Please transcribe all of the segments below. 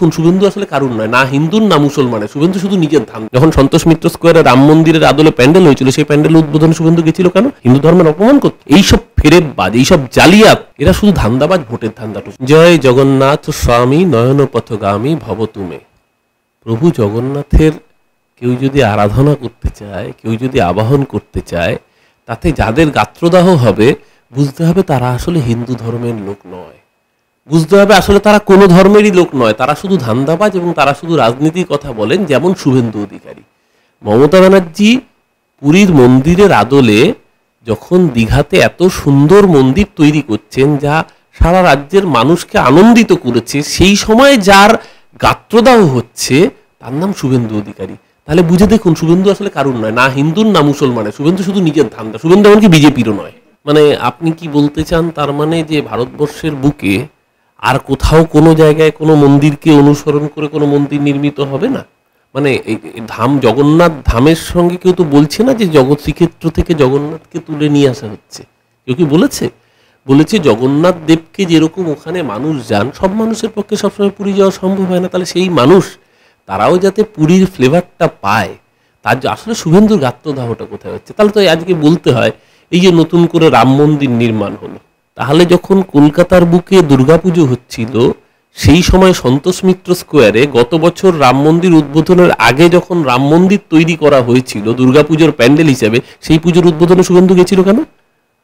শুভেন্দু আসলে কারুর নয়, না হিন্দুর না মুসলমানের। শুভেন্দু শুধু নিজের ধান। যখন সন্তোষ মিত্র স্কোয়ারে রাম মন্দিরের আদলে প্যান্ডেল হয়েছিল, সেই প্যান্ডেল উদ্বোধনে শুভেন্দু গেছিল কেন? হিন্দু ধর্মের অপমান করতে। এইসব ফেরেববাজ, এইসব জালিয়াত, এরা শুধু ধান্দাবাজ, ভোটের ধান্দাটুকু। জয় জগন্নাথ স্বামী নয়ন পথগামী ভব তুমে। প্রভু জগন্নাথের কেউ যদি আরাধনা করতে চায়, কেউ যদি আবাহন করতে চায়, তাতে যাদের গাত্রদাহ হবে, বুঝতে হবে তারা আসলে হিন্দু ধর্মের লোক নয়। বুঝতে হবে আসলে তারা কোনো ধর্মেরই লোক নয়, তারা শুধু ধান্দাবাজ এবং তারা শুধু রাজনীতির কথা বলেন, যেমন শুভেন্দু অধিকারী। মমতা ব্যানার্জি পুরীর মন্দিরের আদলে যখন দীঘাতে এত সুন্দর মন্দির তৈরি করছেন, যা সারা রাজ্যের মানুষকে আনন্দিত করেছে, সেই সময় যার গাত্রদাহ হচ্ছে তার নাম শুভেন্দু অধিকারী। তাহলে বুঝে দেখুন, শুভেন্দু আসলে কারুর নয়, না হিন্দুর না মুসলমানের। শুভেন্দু শুধু নিজের ধান্দা। শুভেন্দু এমনকি বিজেপিরও নয়। মানে আপনি কি বলতে চান তার মানে যে ভারতবর্ষের বুকে আর কোথাও কোনো জায়গায় কোনো মন্দিরকে অনুসরণ করে কোনো মন্দির নির্মিত হবে না? মানে এই ধাম, জগন্নাথ ধামের সঙ্গে কেউ তো বলছে না যে জগৎ শ্রীক্ষেত্র থেকে জগন্নাথকে তুলে নিয়ে আসা হচ্ছে। কেউ কি বলেছে? বলেছে জগন্নাথ দেবকে যেরকম ওখানে মানুষ যান, সব মানুষের পক্ষে সবসময় পুরী যাওয়া সম্ভব হয় না। তাহলে সেই মানুষ তারাও যাতে পুরীর ফ্লেভারটা পায়, তার আসলে শুভেন্দুর গাত্রদাহটা কোথায় হচ্ছে? তাহলে তো আজকে বলতে হয় এই যে নতুন করে রাম মন্দির নির্মাণ হলো, তাহলে যখন কলকাতার বুকে দুর্গাপুজো হচ্ছিল, সেই সময় সন্তোষ মিত্র স্কোয়ারে গত বছর রাম মন্দির উদ্বোধনের আগে যখন রাম মন্দির তৈরি করা হয়েছিল দুর্গাপুজোর প্যান্ডেল হিসেবে, সেই পুজোর উদ্বোধনে শুভেন্দু গেছিল কেন?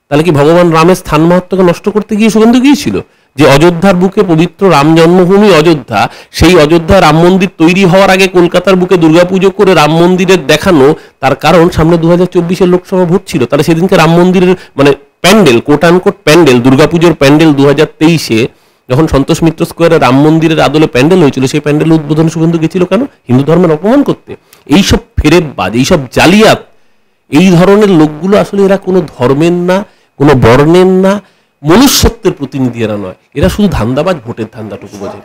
তাহলে কি ভগবান রামের স্থান মাহাত্ম্যকে নষ্ট করতে গিয়ে শুভেন্দু গিয়েছিল? যে অযোধ্যার বুকে পবিত্র রাম জন্মভূমি অযোধ্যা, সেই অযোধ্যা রাম মন্দির তৈরি হওয়ার আগে কলকাতার বুকে দুর্গাপুজো করে রাম মন্দিরের দেখানো, তার কারণ সামনে 2024-এর লোকসভা ভোট ছিল। তাহলে সেদিনকে রাম মন্দিরের মানে প্যান্ডেল, কোট আনকোট প্যান্ডেল, দুর্গাপুজোর প্যান্ডেল 2023-এ যখন সন্তোষ মিত্র স্কোয়ারে রাম মন্দিরের আদলে প্যান্ডেল হয়েছিল, সেই প্যান্ডেল উদ্বোধনে শুভেন্দু গেছিল কেন? হিন্দু ধর্মের অপমান করতে। এইসব ফেরেববাজ, এইসব জালিয়াত, এই ধরনের লোকগুলো আসলে এরা কোনো ধর্মের না, কোনো বর্ণের না, মনুষ্যত্বের প্রতিনিধি এরা নয়। এরা শুধু ধান্দাবাজ, ভোটের ধান্দাটুকু বোঝে।